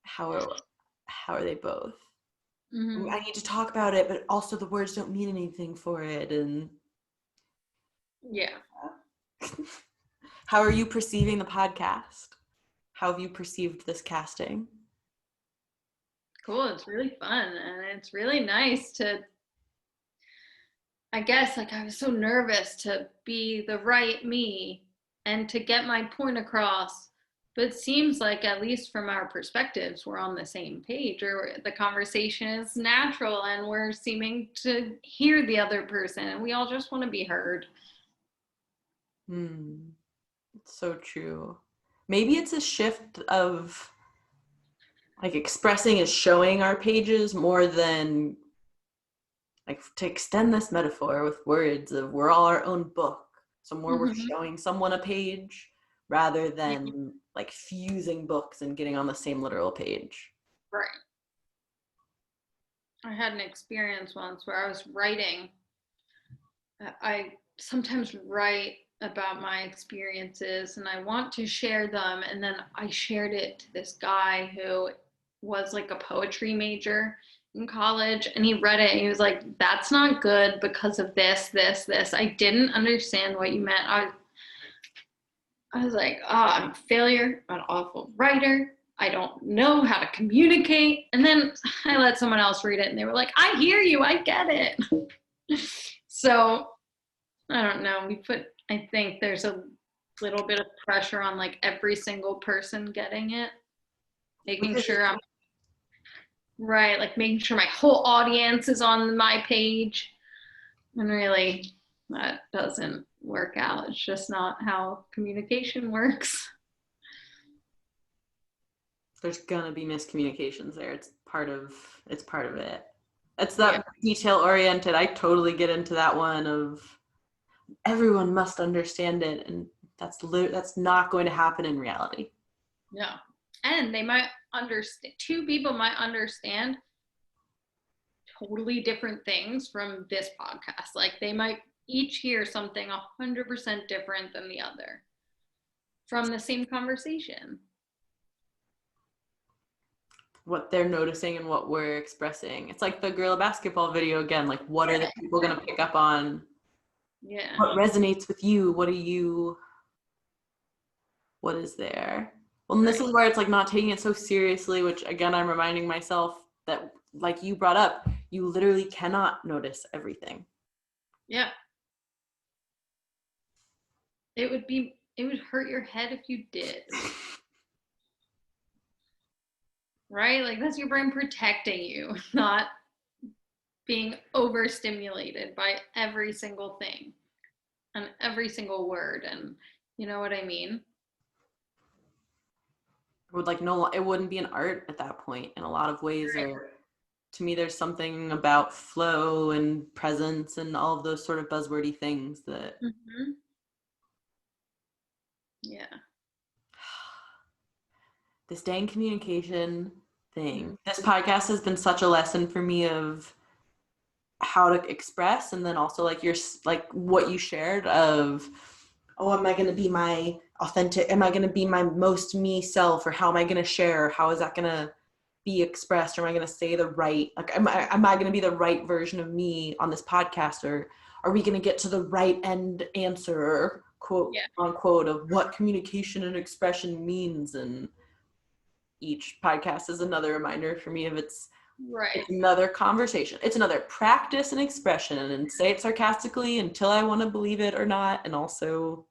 How are they both? Mm-hmm. I need to talk about it, but also the words don't mean anything for it. And yeah. How are you perceiving the podcast? How have you perceived this casting? Cool. It's really fun, and it's really nice to, I guess, like, I was so nervous to be the right me and to get my point across, but it seems like, at least from our perspectives, we're on the same page, or the conversation is natural and we're seeming to hear the other person, and we all just want to be heard. It's so true. Maybe it's a shift of like expressing is showing our pages more than, like, to extend this metaphor with words of we're all our own book. So more we're showing someone a page rather than like fusing books and getting on the same literal page. Right. I had an experience once where I was writing. I sometimes write about my experiences and I want to share them. And then I shared it to this guy who was like a poetry major in college, and he read it and he was like, that's not good because of this, this, this. I didn't understand what you meant. I was like, oh, I'm a failure. I'm an awful writer. I don't know how to communicate. And then I let someone else read it and they were like, I hear you. I get it. So I don't know. I think there's a little bit of pressure on like every single person getting it. Making sure I'm right, like making sure my whole audience is on my page. And really, that doesn't work out. It's just not how communication works. There's gonna be miscommunications there. It's part of it. It's that detail oriented. I totally get into that one of everyone must understand it, and that's not going to happen in reality. Yeah. And they might understand, two people might understand totally different things from this podcast. Like they might each hear something 100% different than the other from the same conversation. What they're noticing and what we're expressing. It's like the gorilla basketball video again. Like, what are the people going to pick up on? Yeah. What resonates with you? What is there? Well, and this is where it's like not taking it so seriously, which again, I'm reminding myself that, like you brought up, you literally cannot notice everything. Yeah. It would hurt your head if you did. Right? Like that's your brain protecting you, not being overstimulated by every single thing and every single word. And you know what I mean? It wouldn't be an art at that point in a lot of ways. Or to me, there's something about flow and presence and all of those sort of buzzwordy things that. Mm-hmm. Yeah. This dang communication thing. This podcast has been such a lesson for me of how to express, and then also like what you shared of, oh, am I going to be my authentic, am I going to be my most me self, or how am I going to share, how is that going to be expressed, or am I going to say the right, like am I going to be the right version of me on this podcast, or are we going to get to the right end answer, quote unquote, of what communication and expression means. And each podcast is another reminder for me of it's another conversation. It's another practice and expression, and say it sarcastically until I want to believe it or not. And also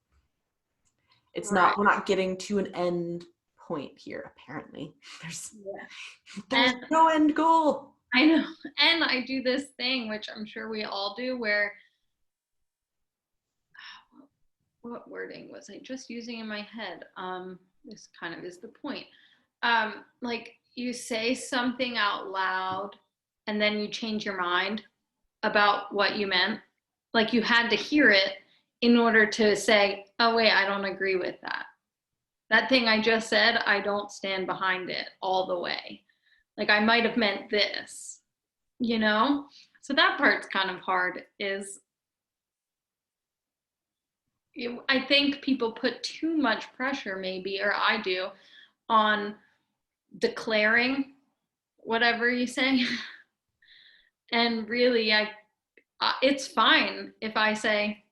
it's not, we're not getting to an end point here. Apparently there's no end goal. I know. And I do this thing, which I'm sure we all do, where what wording was I just using in my head? This kind of is the point. Like you say something out loud and then you change your mind about what you meant. Like you had to hear it in order to say, oh wait, I don't agree with that. That thing I just said, I don't stand behind it all the way. Like I might have meant this, you know? So that part's kind of hard I think people put too much pressure maybe, or I do, on declaring whatever you say. And really, it's fine if I say,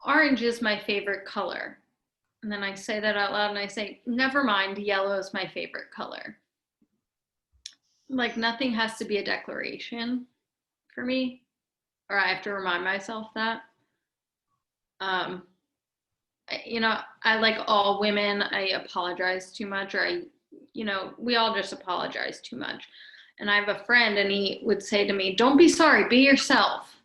orange is my favorite color. And then I say that out loud and I say, never mind, yellow is my favorite color. Like nothing has to be a declaration for me, or I have to remind myself that. You know, I like all women, I apologize too much, or we all just apologize too much. And I have a friend and he would say to me, don't be sorry, be yourself.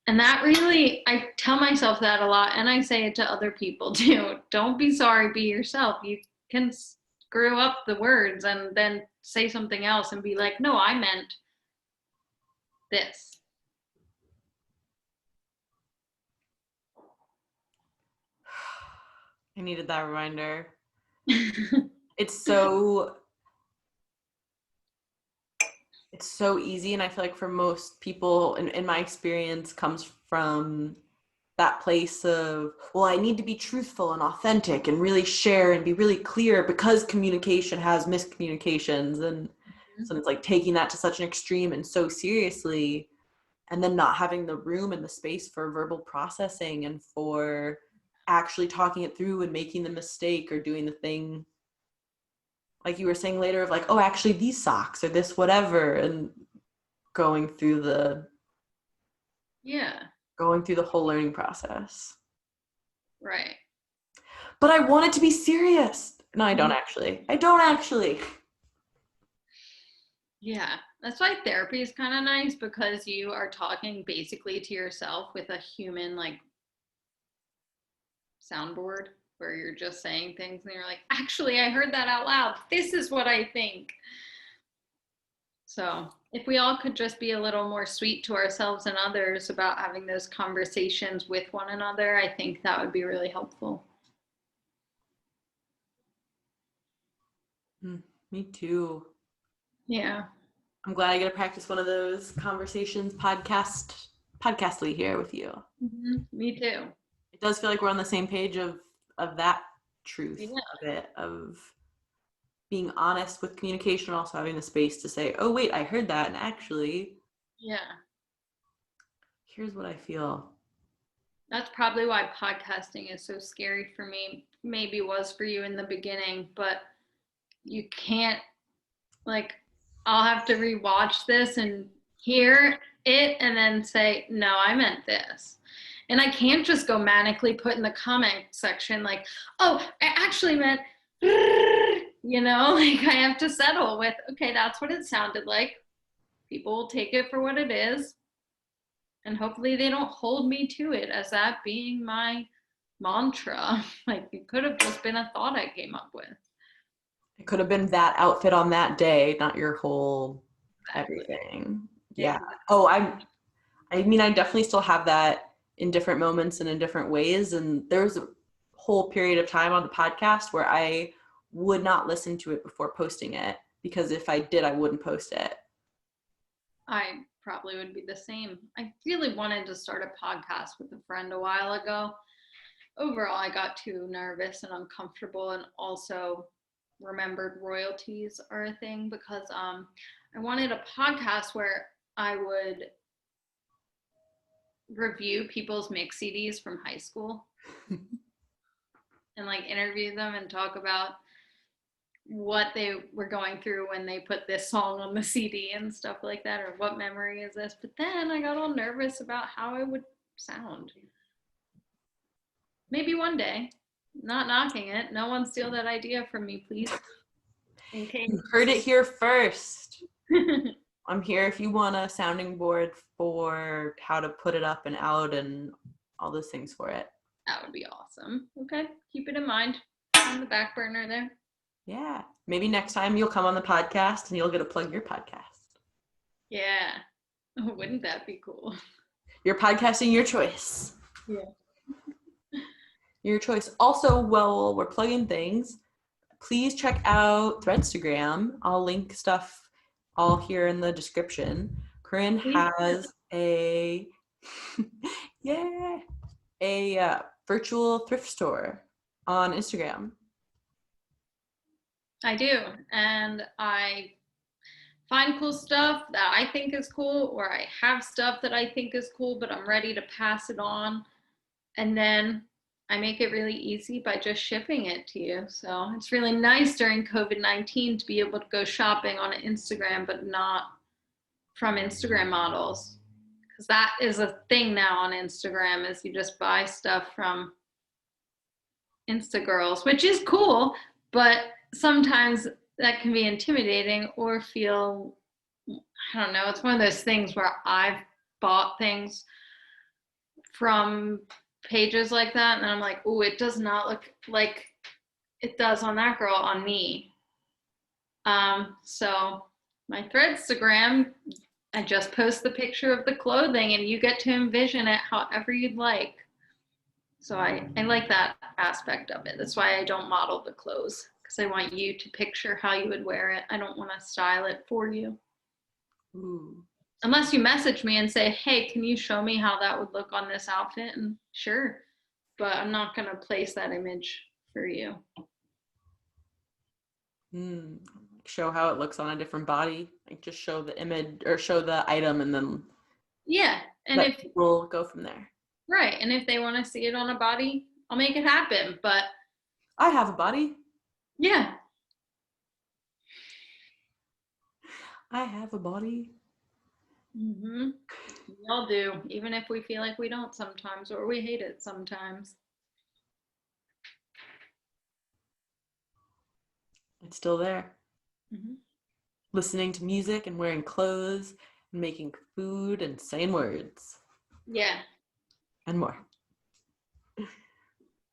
And that really, I tell myself that a lot, and I say it to other people too. Don't be sorry, be yourself. You can screw up the words and then say something else and be like, no, I meant this. I needed that reminder. It's so easy, and I feel like for most people, in my experience, comes from that place of, well, I need to be truthful and authentic and really share and be really clear, because communication has miscommunications. And so it's like taking that to such an extreme and so seriously, and then not having the room and the space for verbal processing and for actually talking it through and making the mistake or doing the thing like you were saying later of like, oh, actually these socks or this whatever, and going through the whole learning process. Right. But I want it to be serious. No, I don't actually. Yeah, that's why therapy is kind of nice, because you are talking basically to yourself with a human like soundboard, where you're just saying things and you're like, actually, I heard that out loud. This is what I think. So if we all could just be a little more sweet to ourselves and others about having those conversations with one another, I think that would be really helpful. Me too. Yeah. I'm glad I get to practice one of those conversations podcastly here with you. Me too. It does feel like we're on the same page of that truth of it, of being honest with communication, and also having the space to say, oh wait, I heard that, and actually here's what I feel. That's probably why podcasting is so scary for me. Maybe was for you in the beginning, but you can't, like, I'll have to rewatch this and hear it and then say, no, I meant this. And I can't just go manically put in the comment section like, oh, I actually meant, like I have to settle with, okay, that's what it sounded like. People will take it for what it is. And hopefully they don't hold me to it as that being my mantra. Like, it could have just been a thought I came up with. It could have been that outfit on that day, not your whole everything. Yeah. Oh, I mean, I definitely still have that in different moments and in different ways. And there was a whole period of time on the podcast where I would not listen to it before posting it, because if I did, I wouldn't post it. I probably would be the same. I really wanted to start a podcast with a friend a while ago. Overall, I got too nervous and uncomfortable, and also remembered royalties are a thing, because I wanted a podcast where I would review people's mix CDs from high school and like interview them and talk about what they were going through when they put this song on the CD and stuff like that, or what memory is this. But then I got all nervous about how I would sound. Maybe one day. Not knocking it. No one steal that idea from me, please. In case. You heard it here first. I'm here if you want a sounding board for how to put it up and out and all those things for it. That would be awesome. Okay, keep it in mind. On the back burner there. Yeah. Maybe next time you'll come on the podcast and you'll get to plug your podcast. Yeah. Oh, wouldn't that be cool? You're podcasting your choice. Yeah. Your choice. Also, while we're plugging things, please check out Threadstagram. I'll link stuff all here in the description. Corinne has a virtual thrift store on Instagram. I do. And I find cool stuff that I think is cool, or I have stuff that I think is cool, but I'm ready to pass it on. And then I make it really easy by just shipping it to you. So it's really nice during COVID-19 to be able to go shopping on Instagram, but not from Instagram models. Because that is a thing now on Instagram, is you just buy stuff from Instagirls, which is cool, but sometimes that can be intimidating or feel, I don't know, it's one of those things where I've bought things from pages like that and I'm like, oh, it does not look like it does on that girl on me. So my Threadstagram, I just post the picture of the clothing and you get to envision it however you'd like. So I like that aspect of it. That's why I don't model the clothes, because I want you to picture how you would wear it. I don't want to style it for you. Ooh. Unless you message me and say, hey, can you show me how that would look on this outfit? And sure, but I'm not going to place that image for you. Show how it looks on a different body. Like just show the image or show the item and then and if people go from there. Right. And if they want to see it on a body, I'll make it happen. But I have a body. Yeah. I have a body. Mm-hmm. We all do, even if we feel like we don't sometimes, or we hate it sometimes. It's still there. Mm-hmm. Listening to music and wearing clothes and making food and saying words. Yeah. And more.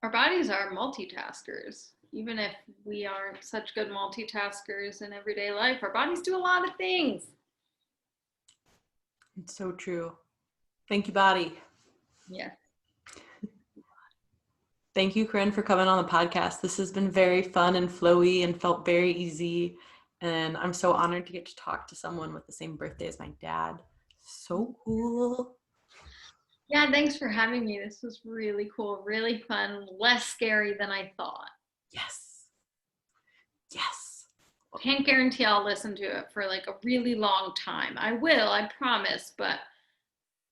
Our bodies are multitaskers. Even if we aren't such good multitaskers in everyday life, our bodies do a lot of things. It's so true. Thank you, body. Yeah. Thank you, Corinne, for coming on the podcast. This has been very fun and flowy and felt very easy. And I'm so honored to get to talk to someone with the same birthday as my dad. So cool. Yeah, thanks for having me. This was really cool, really fun, less scary than I thought. Yes. Yes. Can't guarantee I'll listen to it for like a really long time. I will, I promise, but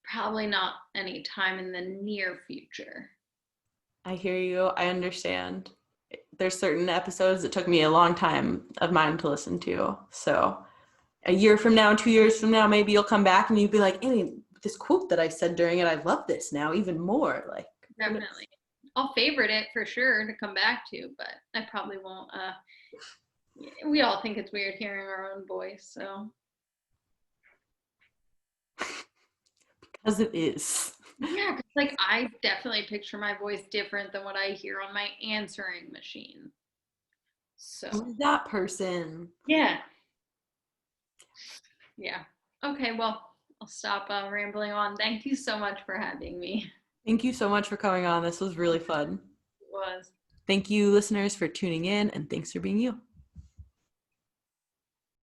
probably not any time in the near future. I hear you. I understand. There's certain episodes that took me a long time of mine to listen to. So a year from now, 2 years from now, maybe you'll come back and you'll be like, Amy, this quote that I said during it, I love this now even more. Like, Definitely. I'll favorite it for sure to come back to, but I probably won't. We all think it's weird hearing our own voice, so. because it is. Yeah, 'cause, like I definitely picture my voice different than what I hear on my answering machine. So, Who's that person? yeah. Yeah. Okay, well, I'll stop rambling on. Thank you so much for having me. Thank you so much for coming on. This was really fun. It was. Thank you, listeners, for tuning in, and thanks for being you.